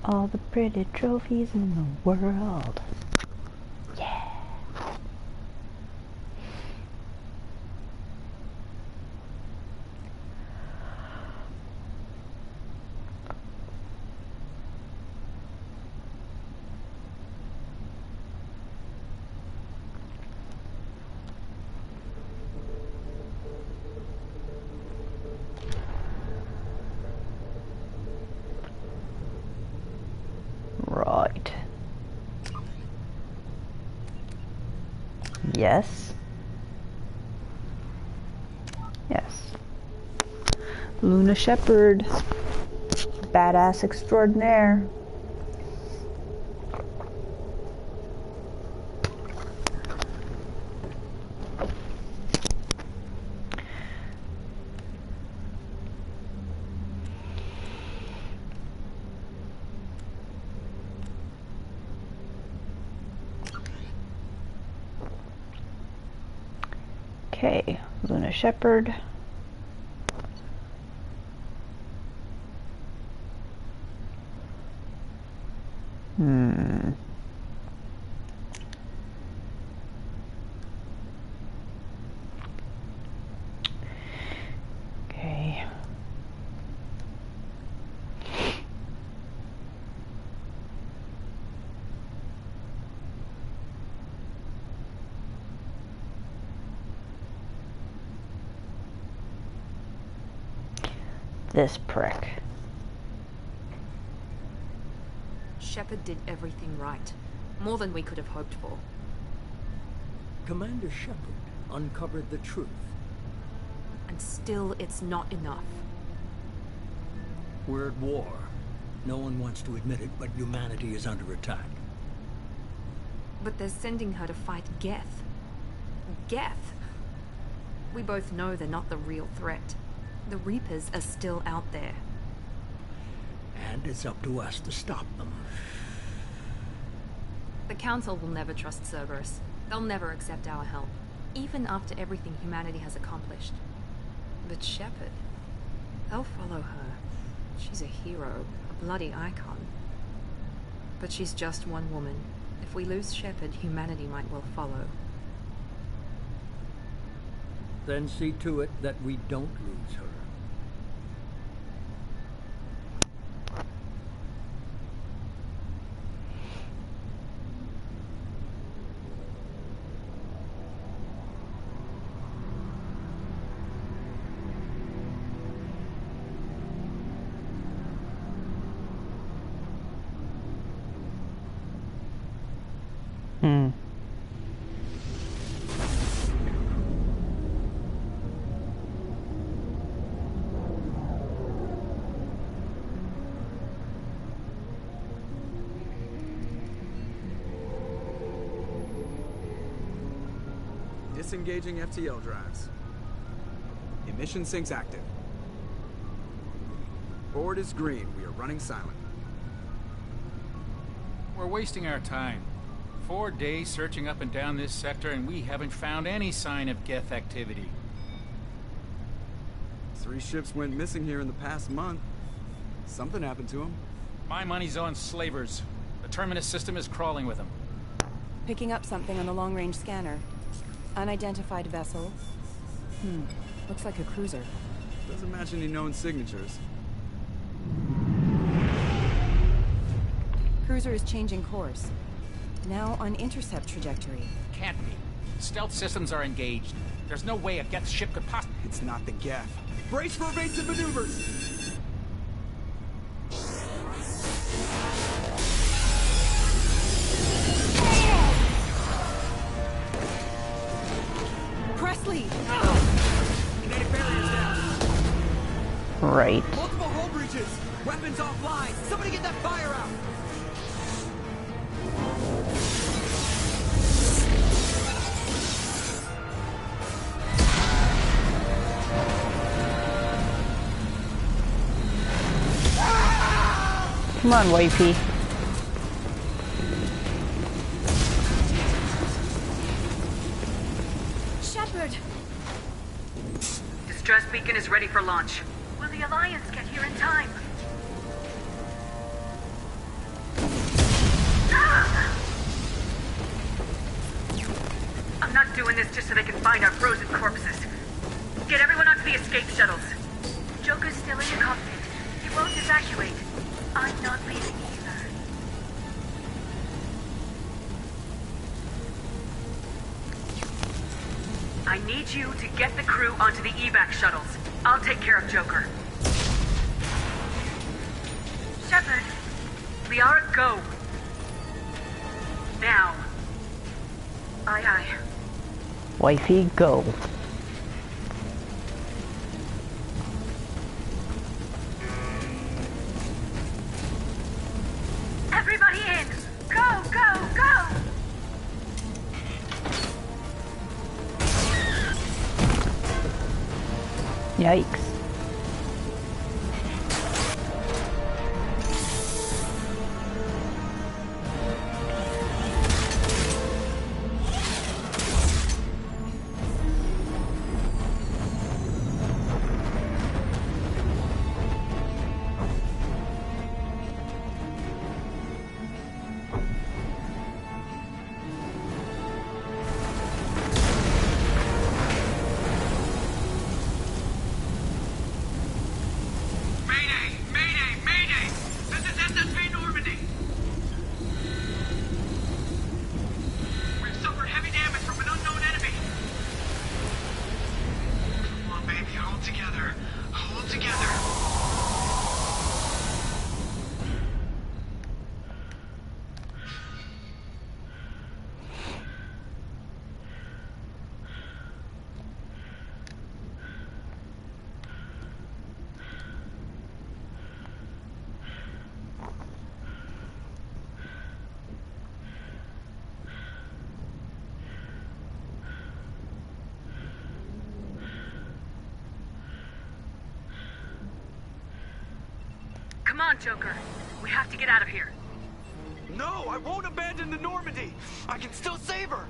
all the pretty trophies in the world. Yeah. Right. Yes. Yes. Luna Shepherd. Badass extraordinaire. Okay, Luna Shepherd. Okay. This prick. Shepard did everything right. More than we could have hoped for. Commander Shepard uncovered the truth. And still, it's not enough. We're at war. No one wants to admit it, but humanity is under attack. But they're sending her to fight Geth. Geth! We both know they're not the real threat. The Reapers are still out there. And it's up to us to stop them. The Council will never trust Cerberus. They'll never accept our help, even after everything humanity has accomplished. But Shepard, they'll follow her. She's a hero, a bloody icon. But she's just one woman. If we lose Shepard, humanity might well follow. Then see to it that we don't lose her. Disengaging FTL drives. Emission sinks active. Board is green. We are running silent. We're wasting our time. 4 days searching up and down this sector, and we haven't found any sign of Geth activity. 3 ships went missing here in the past month. Something happened to them. My money's on slavers. The Terminus system is crawling with them. Picking up something on the long-range scanner. Unidentified vessel. Looks like a cruiser. Doesn't match any known signatures. Cruiser is changing course. Now on intercept trajectory. Can't be. Stealth systems are engaged. There's no way a Geth ship could possibly... It's not the Geth. Brace for evasive maneuvers! Kinetic barriers down. Right. Multiple hull breaches. Weapons offline. Somebody get that fire out. Come on, wifey. Shepard! Distress beacon is ready for launch. Will the Alliance get here in time? I'm not doing this just so they can find our frozen corpses. Get everyone onto the escape shuttles. Joker's still in the cockpit. He won't evacuate. I'm not leaving either. I need you to get the crew onto the evac shuttles. I'll take care of Joker. Shepard. Liara, go. Now. Aye, aye. Wifey, go. Everybody in! Go, go, go! Yikes. Come on, Joker. We have to get out of here. No, I won't abandon the Normandy. I can still save her.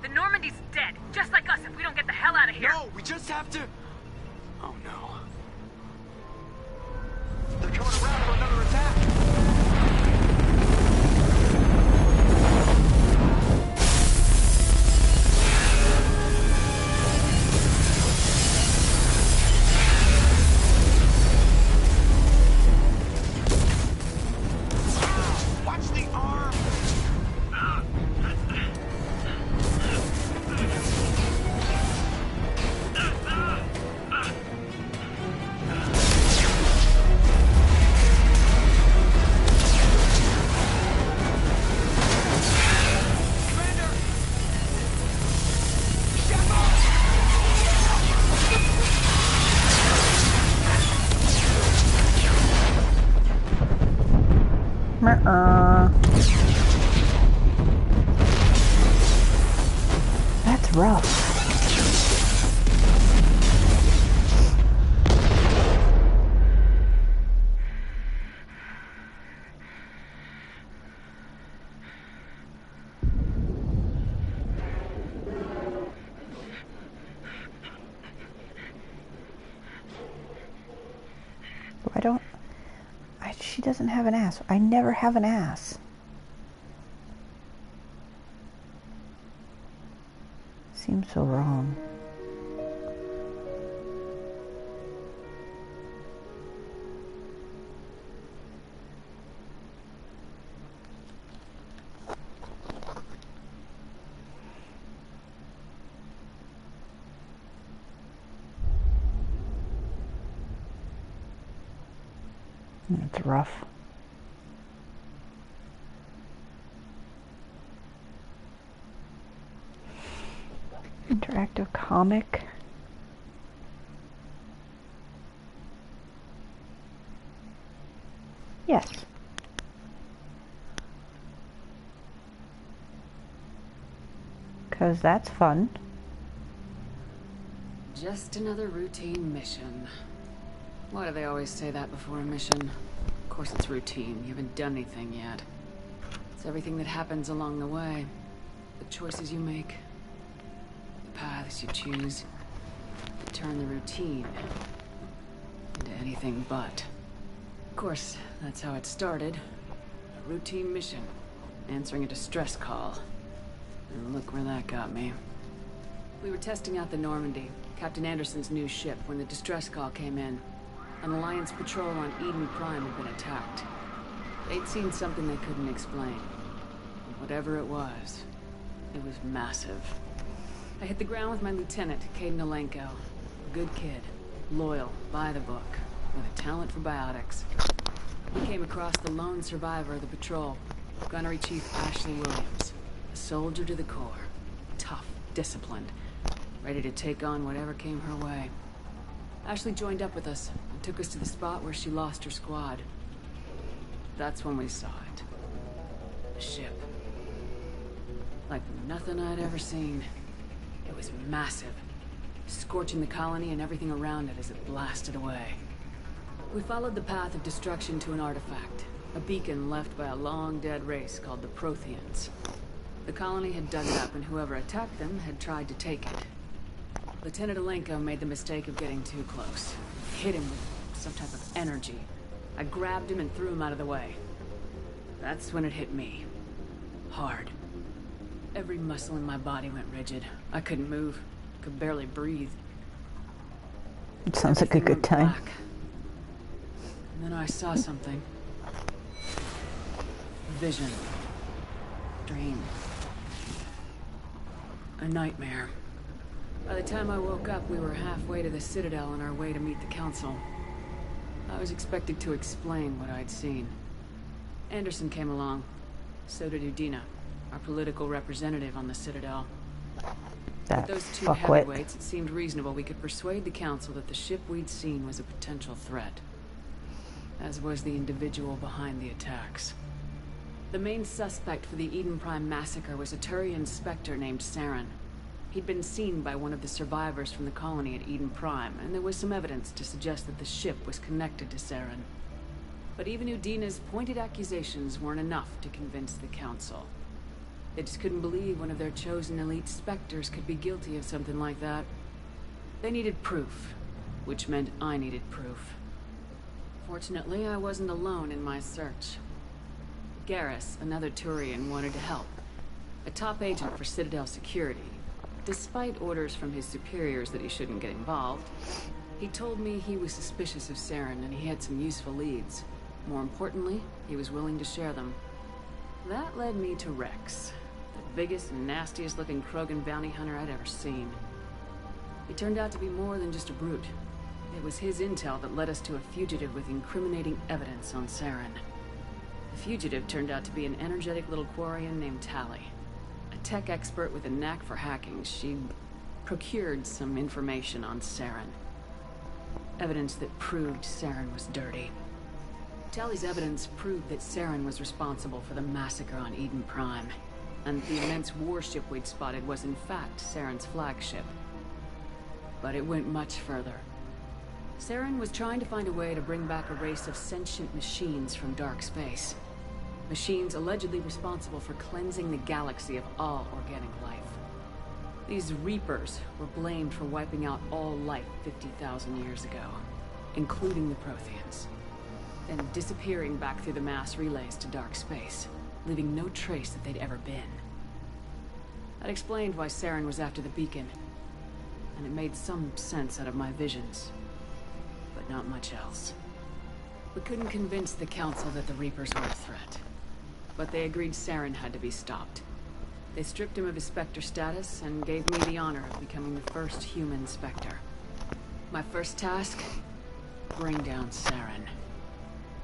The Normandy's dead, just like us if we don't get the hell out of here. No, we just have to... Oh no. They're coming around for another attack. That's rough. She doesn't have an ass. I never have an ass. Seems so wrong. It's rough. Interactive comic. Yes. Because that's fun. Just another routine mission. Why do they always say that before a mission? Of course it's routine. You haven't done anything yet. It's everything that happens along the way. The choices you make. The paths you choose. That turn the routine into anything but. Of course, that's how it started. A routine mission. Answering a distress call. Look where that got me. We were testing out the Normandy, Captain Anderson's new ship, when the distress call came in. An Alliance patrol on Eden Prime had been attacked. They'd seen something they couldn't explain. And whatever it was massive. I hit the ground with my lieutenant, Caden Alenko. A good kid, loyal, by the book, with a talent for biotics. We came across the lone survivor of the patrol, Gunnery Chief Ashley Williams. A soldier to the core. Tough, disciplined, ready to take on whatever came her way. Ashley joined up with us and took us to the spot where she lost her squad. That's when we saw it. The ship. Like nothing I'd ever seen. It was massive, scorching the colony and everything around it as it blasted away. We followed the path of destruction to an artifact, a beacon left by a long-dead race called the Protheans. The colony had dug it up, and whoever attacked them had tried to take it. Lieutenant Alenko made the mistake of getting too close. Hit him with some type of energy. I grabbed him and threw him out of the way. That's when it hit me. Hard. Every muscle in my body went rigid. I couldn't move. Could barely breathe. It sounds like a good time. Black. And then I saw something. A vision. Dream. A nightmare. By the time I woke up, we were halfway to the Citadel on our way to meet the Council. I was expected to explain what I'd seen. Anderson came along. So did Udina, our political representative on the Citadel. With those two heavyweights, it seemed reasonable we could persuade the Council that the ship we'd seen was a potential threat. As was the individual behind the attacks. The main suspect for the Eden Prime massacre was a Turian Spectre named Saren. He'd been seen by one of the survivors from the colony at Eden Prime, and there was some evidence to suggest that the ship was connected to Saren. But even Udina's pointed accusations weren't enough to convince the Council. They just couldn't believe one of their chosen elite Spectres could be guilty of something like that. They needed proof, which meant I needed proof. Fortunately, I wasn't alone in my search. Garrus, another Turian, wanted to help. A top agent for Citadel security. Despite orders from his superiors that he shouldn't get involved, he told me he was suspicious of Saren and he had some useful leads. More importantly, he was willing to share them. That led me to Rex, the biggest and nastiest looking Krogan bounty hunter I'd ever seen. He turned out to be more than just a brute. It was his intel that led us to a fugitive with incriminating evidence on Saren. The fugitive turned out to be an energetic little Quarian named Tally. A tech expert with a knack for hacking, she procured some information on Saren. Evidence that proved Saren was dirty. Tally's evidence proved that Saren was responsible for the massacre on Eden Prime, and the immense warship we'd spotted was in fact Saren's flagship. But it went much further. Saren was trying to find a way to bring back a race of sentient machines from dark space. Machines allegedly responsible for cleansing the galaxy of all organic life. These Reapers were blamed for wiping out all life 50,000 years ago, including the Protheans, then disappearing back through the mass relays to dark space, leaving no trace that they'd ever been. That explained why Saren was after the beacon, and it made some sense out of my visions, but not much else. We couldn't convince the Council that the Reapers were a threat, but they agreed Saren had to be stopped. They stripped him of his Spectre status and gave me the honor of becoming the first human Spectre. My first task? Bring down Saren.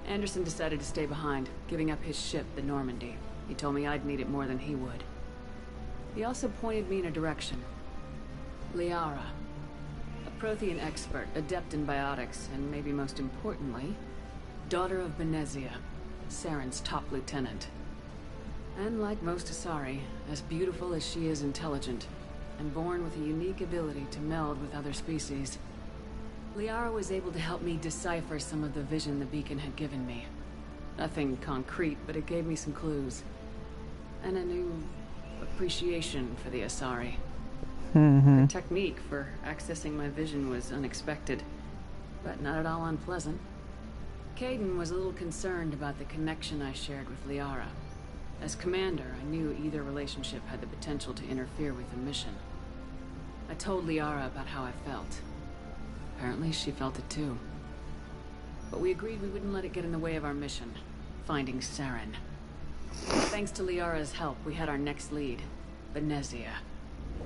Anderson decided to stay behind, giving up his ship, the Normandy. He told me I'd need it more than he would. He also pointed me in a direction. Liara. A Prothean expert, adept in biotics, and maybe most importantly, daughter of Benezia, Saren's top lieutenant. And like most Asari, as beautiful as she is intelligent, and born with a unique ability to meld with other species, Liara was able to help me decipher some of the vision the beacon had given me. Nothing concrete, but it gave me some clues. And a new appreciation for the Asari. The technique for accessing my vision was unexpected, but not at all unpleasant. Caden was a little concerned about the connection I shared with Liara. As commander, I knew either relationship had the potential to interfere with the mission. I told Liara about how I felt. Apparently, she felt it too. But we agreed we wouldn't let it get in the way of our mission, finding Saren. Thanks to Liara's help, we had our next lead, Venezia.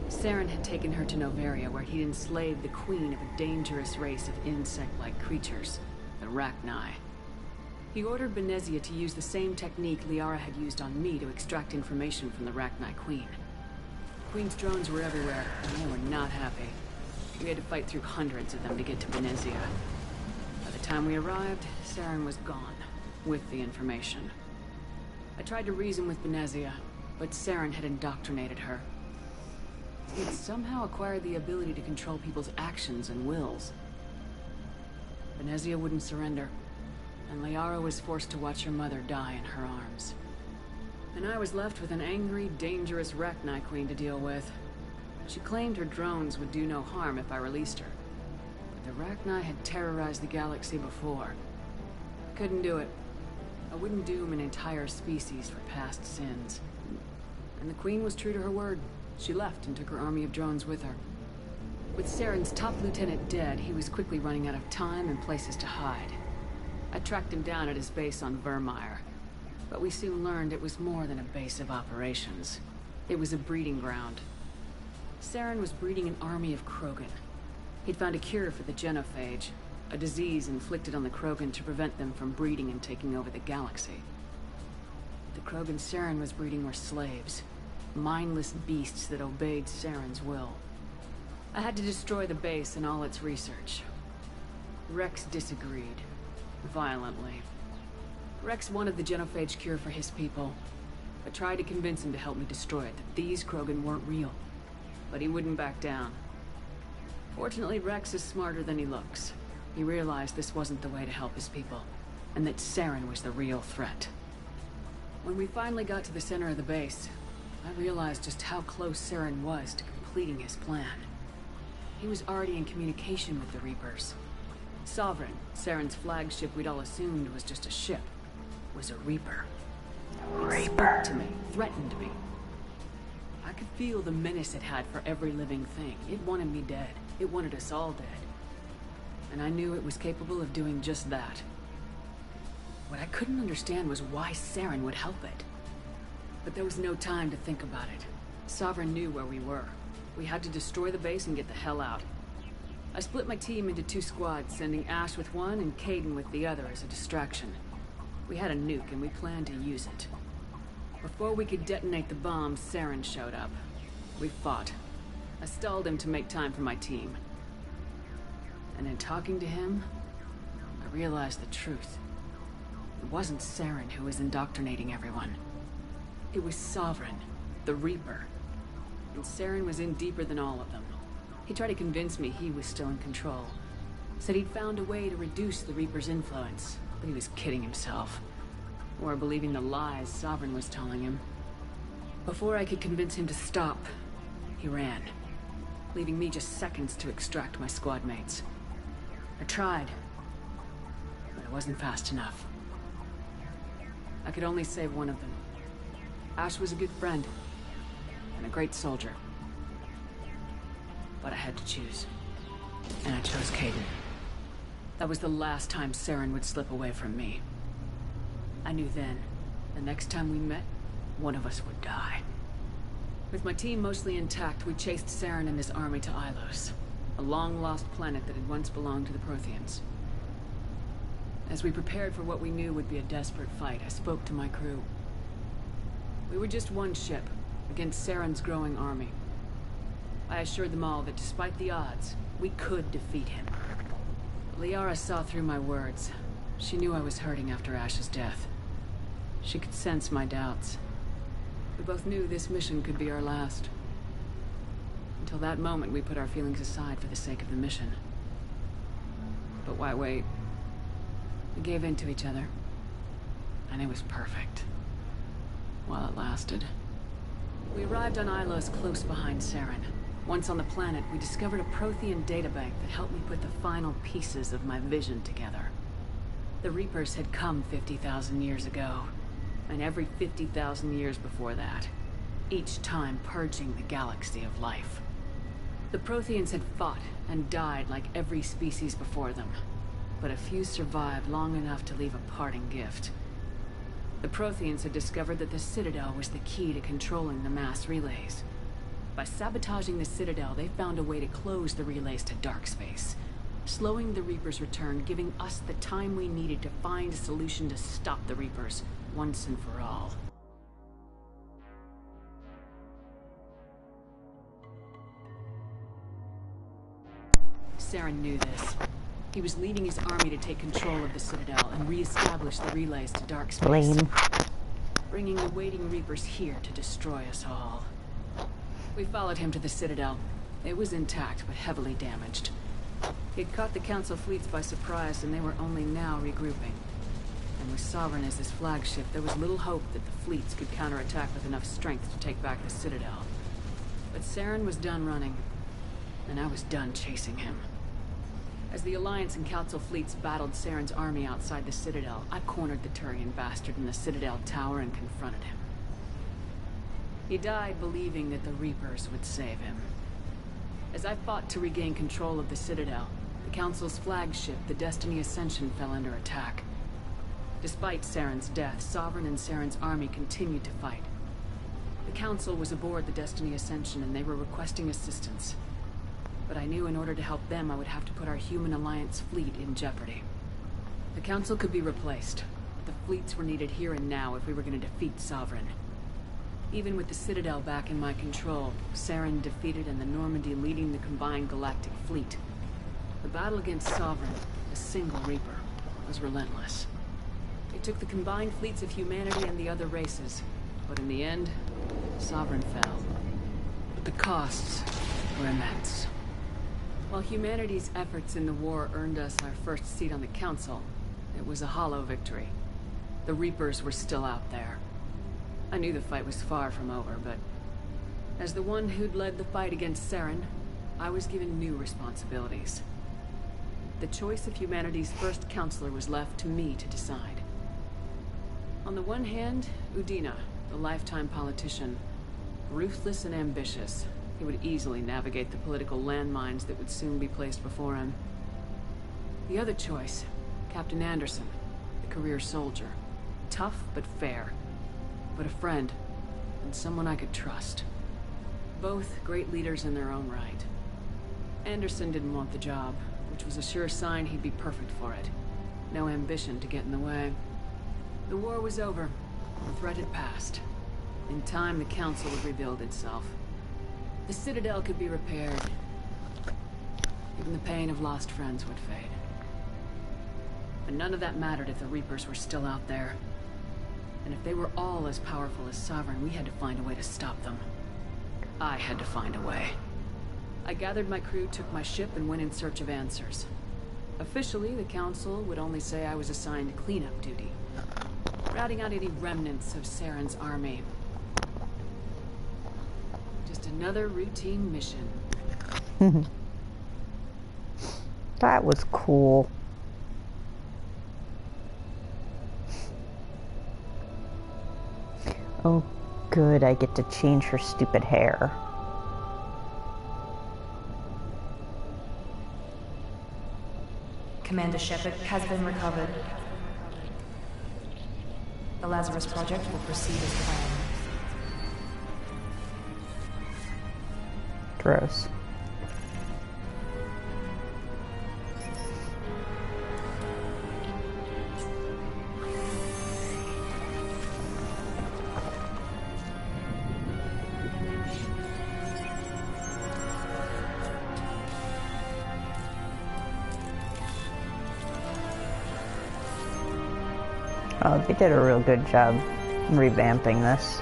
Saren had taken her to Noveria, where he'd enslaved the queen of a dangerous race of insect-like creatures, the Rachni. He ordered Venezia to use the same technique Liara had used on me to extract information from the Rachni queen. The queen's drones were everywhere, and they were not happy. We had to fight through hundreds of them to get to Venezia. By the time we arrived, Saren was gone, with the information. I tried to reason with Venezia, but Saren had indoctrinated her. He'd somehow acquired the ability to control people's actions and wills. Venezia wouldn't surrender, and Liara was forced to watch her mother die in her arms. And I was left with an angry, dangerous Rachni queen to deal with. She claimed her drones would do no harm if I released her. But the Rachni had terrorized the galaxy before. I couldn't do it. I wouldn't doom an entire species for past sins. And the queen was true to her word. She left and took her army of drones with her. With Saren's top lieutenant dead, he was quickly running out of time and places to hide. I tracked him down at his base on Vermeer, but we soon learned it was more than a base of operations. It was a breeding ground. Saren was breeding an army of Krogan. He'd found a cure for the genophage, a disease inflicted on the Krogan to prevent them from breeding and taking over the galaxy. The Krogan Saren was breeding were slaves. Mindless beasts that obeyed Saren's will. I had to destroy the base and all its research. Rex disagreed. Violently. Rex wanted the genophage cure for his people. I tried to convince him to help me destroy it, that these Krogan weren't real. But he wouldn't back down. Fortunately, Rex is smarter than he looks. He realized this wasn't the way to help his people, and that Saren was the real threat. When we finally got to the center of the base, I realized just how close Saren was to completing his plan. He was already in communication with the Reapers. Sovereign, Saren's flagship we'd all assumed was just a ship, was a Reaper. It spoke to me, threatened me. I could feel the menace it had for every living thing. It wanted me dead. It wanted us all dead. And I knew it was capable of doing just that. What I couldn't understand was why Saren would help it. But there was no time to think about it. Sovereign knew where we were. We had to destroy the base and get the hell out. I split my team into 2 squads, sending Ash with one and Caden with the other as a distraction. We had a nuke and we planned to use it. Before we could detonate the bomb, Saren showed up. We fought. I stalled him to make time for my team. And in talking to him, I realized the truth. It wasn't Saren who was indoctrinating everyone. It was Sovereign, the Reaper. And Saren was in deeper than all of them. He tried to convince me he was still in control. Said he'd found a way to reduce the Reaper's influence, but he was kidding himself. Or believing the lies Sovereign was telling him. Before I could convince him to stop, he ran, leaving me just seconds to extract my squad mates. I tried, but it wasn't fast enough. I could only save one of them. Ash was a good friend, and a great soldier. But I had to choose. And I chose Caden. That was the last time Saren would slip away from me. I knew then, the next time we met, one of us would die. With my team mostly intact, we chased Saren and his army to Ilos, a long-lost planet that had once belonged to the Protheans. As we prepared for what we knew would be a desperate fight, I spoke to my crew. We were just one ship, against Saren's growing army. I assured them all that despite the odds, we could defeat him. Liara saw through my words. She knew I was hurting after Ash's death. She could sense my doubts. We both knew this mission could be our last. Until that moment, we put our feelings aside for the sake of the mission. But why wait? We gave in to each other. And it was perfect. While it lasted. We arrived on Ilos close behind Saren. Once on the planet, we discovered a Prothean databank that helped me put the final pieces of my vision together. The Reapers had come 50,000 years ago, and every 50,000 years before that, each time purging the galaxy of life. The Protheans had fought and died like every species before them, but a few survived long enough to leave a parting gift. The Protheans had discovered that the Citadel was the key to controlling the mass relays. By sabotaging the Citadel, they found a way to close the relays to dark space, slowing the Reaper's return, giving us the time we needed to find a solution to stop the Reapers once and for all. Saren knew this. He was leading his army to take control of the Citadel and re-establish the relays to dark space. Lame. Bringing the waiting Reapers here to destroy us all. We followed him to the Citadel. It was intact, but heavily damaged. He'd caught the Council fleets by surprise, and they were only now regrouping. And with Sovereign as his flagship, there was little hope that the fleets could counterattack with enough strength to take back the Citadel. But Saren was done running, and I was done chasing him. As the Alliance and Council fleets battled Saren's army outside the Citadel, I cornered the Turian bastard in the Citadel tower and confronted him. He died believing that the Reapers would save him. As I fought to regain control of the Citadel, the Council's flagship, the Destiny Ascension, fell under attack. Despite Saren's death, Sovereign and Saren's army continued to fight. The Council was aboard the Destiny Ascension and they were requesting assistance. But I knew in order to help them, I would have to put our human Alliance fleet in jeopardy. The Council could be replaced, but the fleets were needed here and now if we were going to defeat Sovereign. Even with the Citadel back in my control, Saren defeated and the Normandy leading the combined galactic fleet. The battle against Sovereign, a single Reaper, was relentless. It took the combined fleets of humanity and the other races, but in the end, Sovereign fell. But the costs were immense. While humanity's efforts in the war earned us our first seat on the Council, it was a hollow victory. The Reapers were still out there. I knew the fight was far from over, but as the one who'd led the fight against Saren, I was given new responsibilities. The choice of humanity's first counselor was left to me to decide. On the one hand, Udina, the lifetime politician, ruthless and ambitious. He would easily navigate the political landmines that would soon be placed before him. The other choice, Captain Anderson, the career soldier. Tough but fair. But a friend, and someone I could trust. Both great leaders in their own right. Anderson didn't want the job, which was a sure sign he'd be perfect for it. No ambition to get in the way. The war was over. The threat had passed. In time, the Council would rebuild itself. The Citadel could be repaired. Even the pain of lost friends would fade. But none of that mattered if the Reapers were still out there. And if they were all as powerful as Sovereign, we had to find a way to stop them. I had to find a way. I gathered my crew, took my ship, and went in search of answers. Officially, the Council would only say I was assigned cleanup duty, routing out any remnants of Saren's army. Just another routine mission. That was cool. Oh, good, I get to change her stupid hair. Commander Shepard has been recovered. The Lazarus Project will proceed as planned. Gross. Oh, they did a real good job revamping this.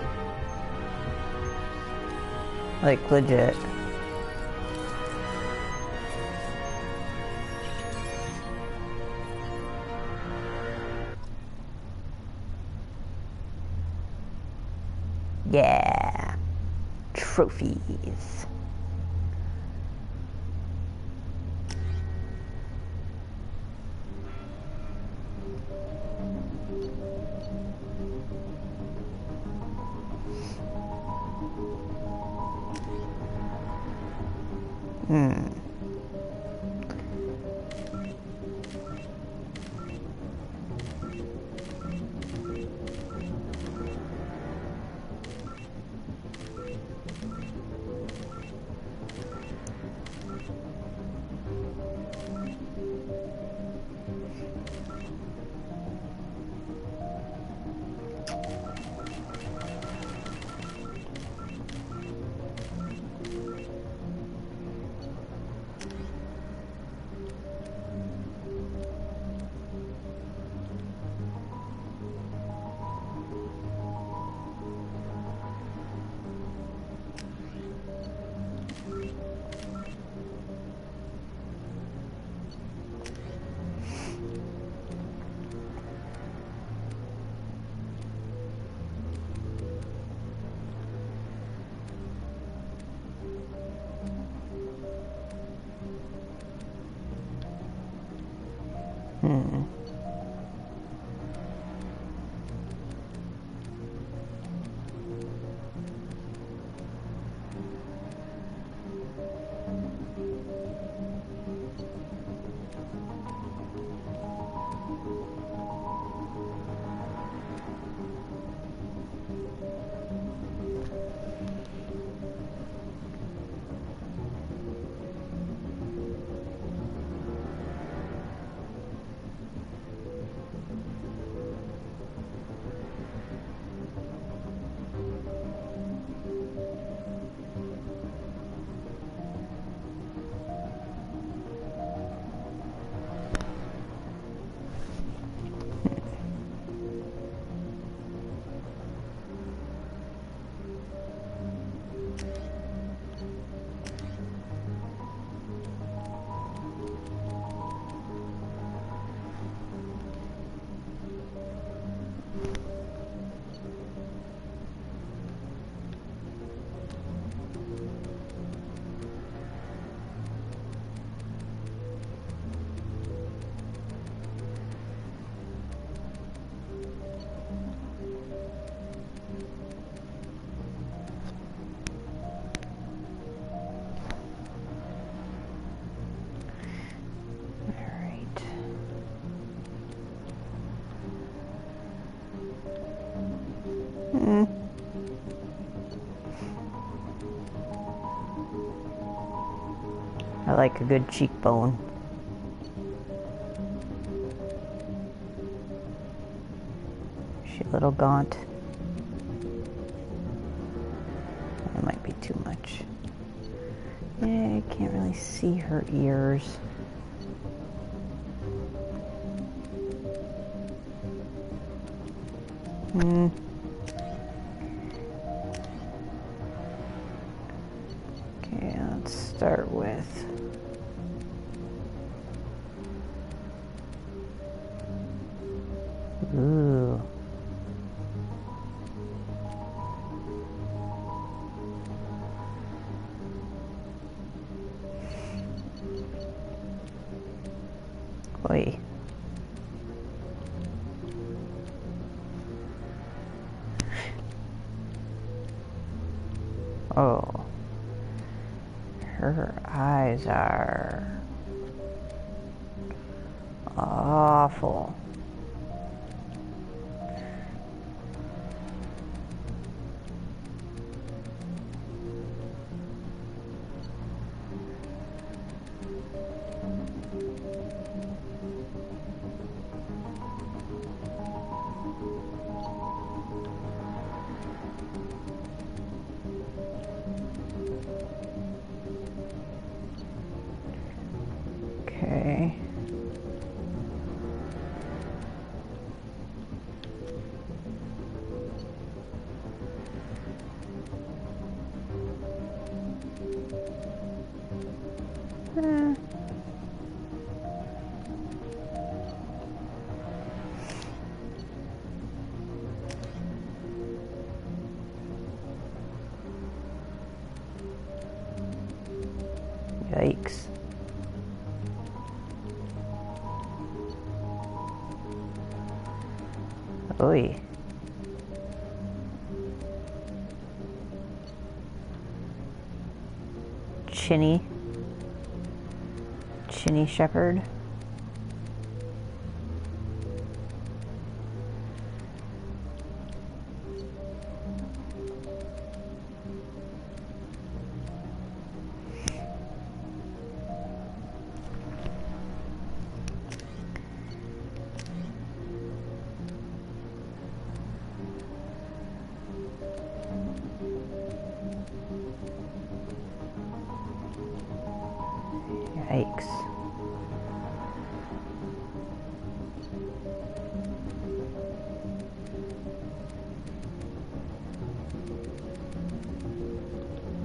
Like, legit. Yeah. Trophies. I like a good cheekbone. She's a little gaunt. That might be too much. Yeah, I can't really see her ears. Okay, let's start with ooh. Oi. Oh. Her eyes are awful. Okay. Yikes. Oi. Chinny. chinny shepherd. Yikes.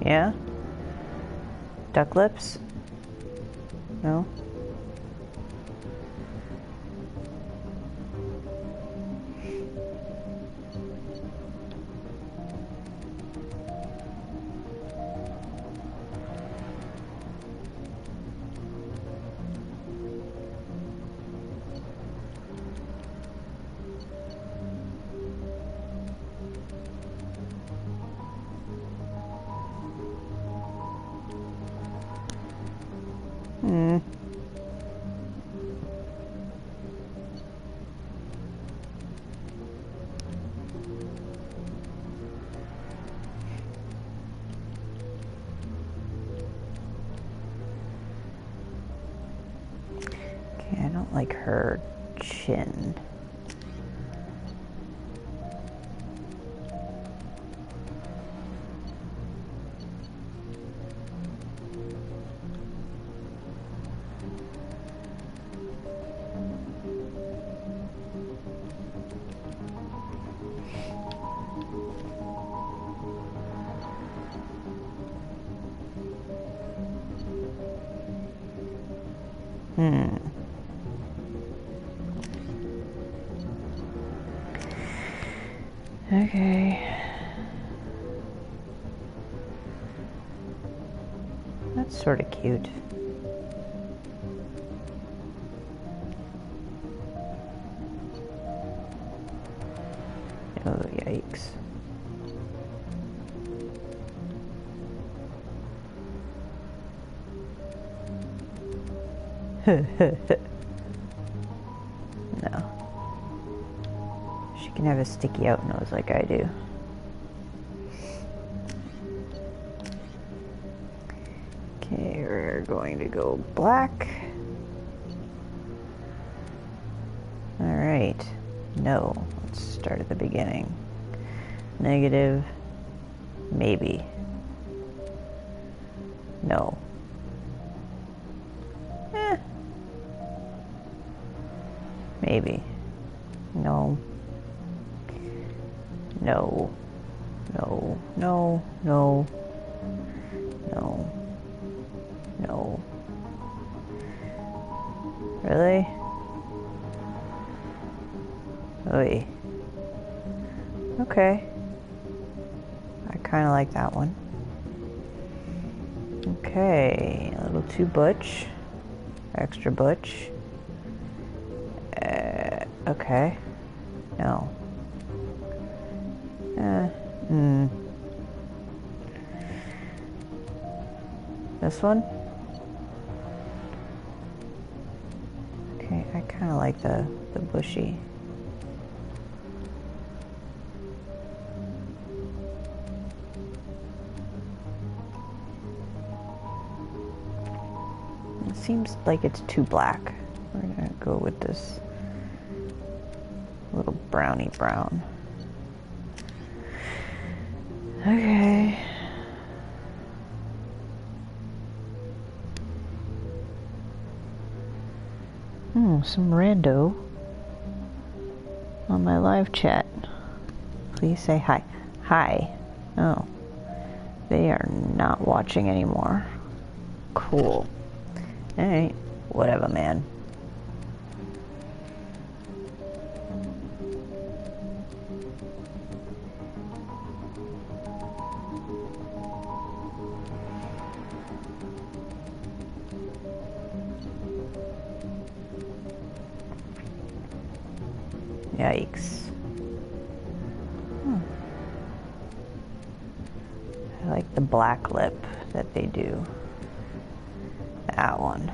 Yeah? Duck lips? No? Hmm. Okay, I don't like her chin. Okay. That's sort of cute. Oh, yikes. No. She can have a sticky out nose like I do. Okay, we're going to go black. Alright. No. Let's start at the beginning. Negative. Maybe. No. Maybe. No. No. No. No. No. No. No. Really? Oy. Okay. I kind of like that one. Okay. A little too butch. Extra butch. Okay. No. This one? Okay, I kind of like the bushy. It seems like it's too black. We're gonna go with this little brownie brown. Okay. Some rando on my live chat. Please say hi. Hi. Oh. They are not watching anymore. Cool. Alright. Whatever, man. Yikes. I like the black lip that they do. That one.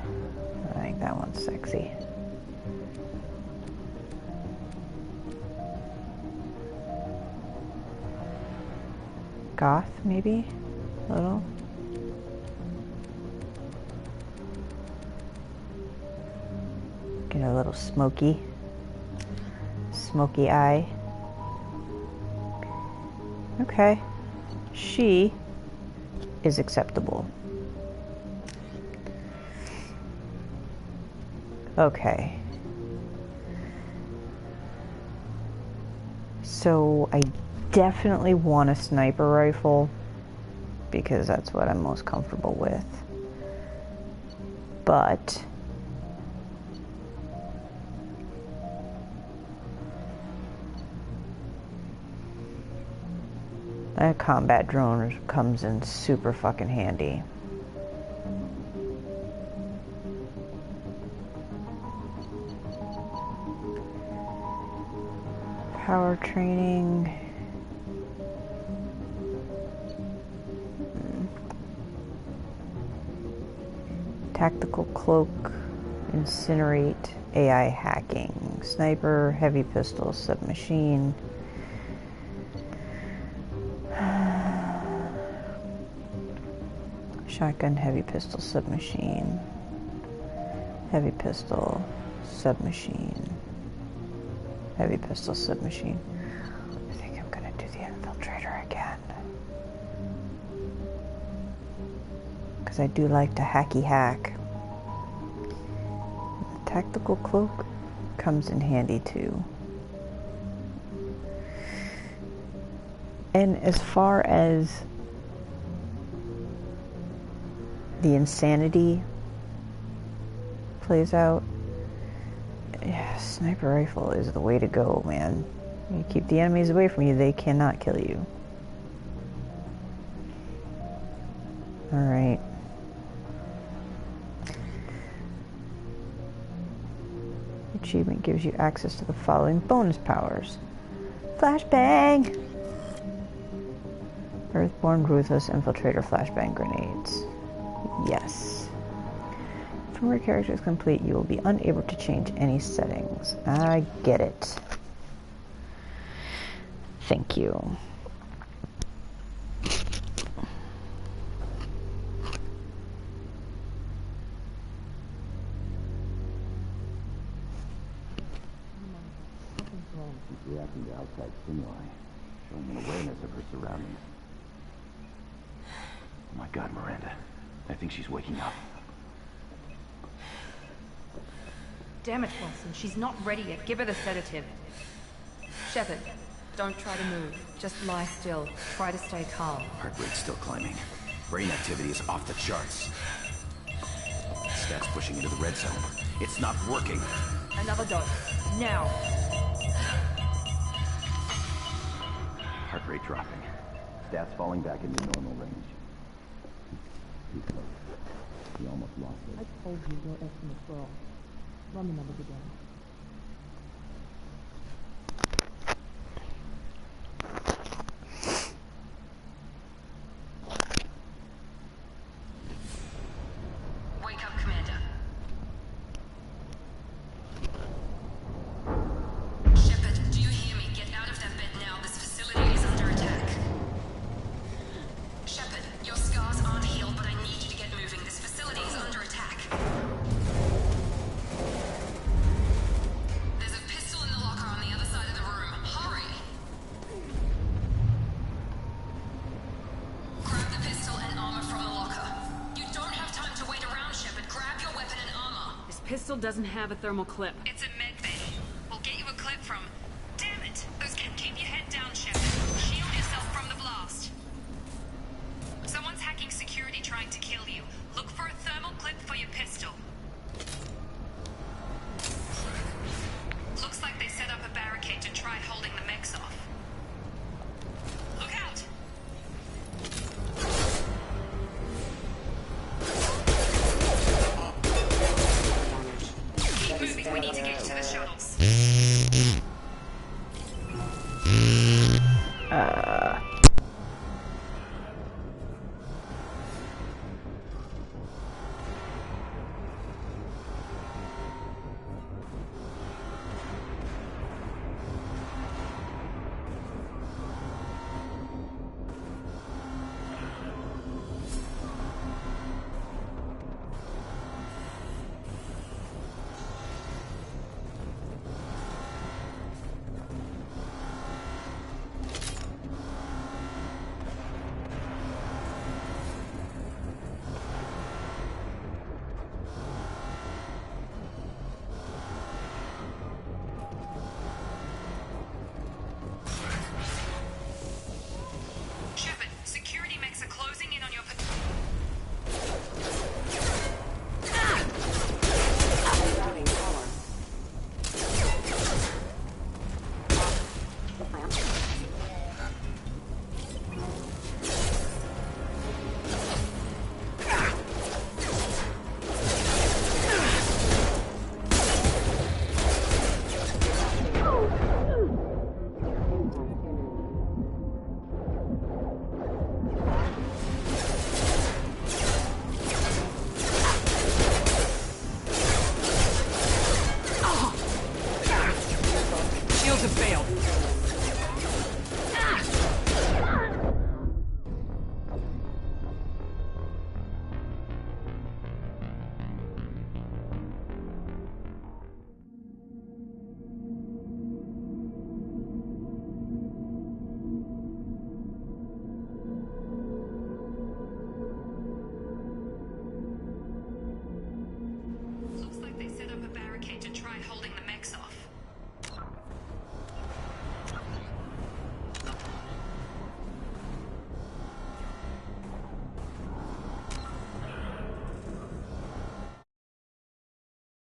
think that one's sexy. Goth, maybe? A little? Get a little smoky eye. Okay. She is acceptable. Okay. So I definitely want a sniper rifle because that's what I'm most comfortable with. But that combat drone comes in super fucking handy. Power training. Tactical cloak. Incinerate. AI hacking. Sniper. Heavy pistol. Submachine. Shotgun. Heavy pistol. Submachine. Heavy pistol. Submachine. Heavy pistol submachine. I think I'm gonna do the infiltrator again. Because I do like to hacky hack. The tactical cloak comes in handy too. And as far as the insanity plays out, yeah, sniper rifle is the way to go, man. You keep the enemies away from you, they cannot kill you. Alright. Achievement gives you access to the following bonus powers. Flashbang! Earthborn Ruthless Infiltrator Flashbang Grenades. Yes. When your character is complete, you will be unable to change any settings. I get it. Thank you. She's reacting to outside stimuli, showing an awareness of her surroundings. Oh my God, Miranda. I think she's waking up. Damn it, Wilson. She's not ready yet. Give her the sedative. Shepard, don't try to move. Just lie still. Try to stay calm. Heart rate's still climbing. Brain activity is off the charts. Stats pushing into the red zone. It's not working. Another dose. Now. Heart rate dropping. Stats falling back into normal range. Too close. He almost lost it. I told you your estimates were off. Run the numbers again. Wake up, Commander. Shepard, do you hear me? Get out of that bed now. This facility is under attack. Shepard, your scars aren't healed, but I need you to get moving. This facility is under attack. There's a pistol in the locker on the other side of the room. Hurry! Grab the pistol and armor from the locker. You don't have time to wait around, Shepard. Grab your weapon and armor. This pistol doesn't have a thermal clip. It's a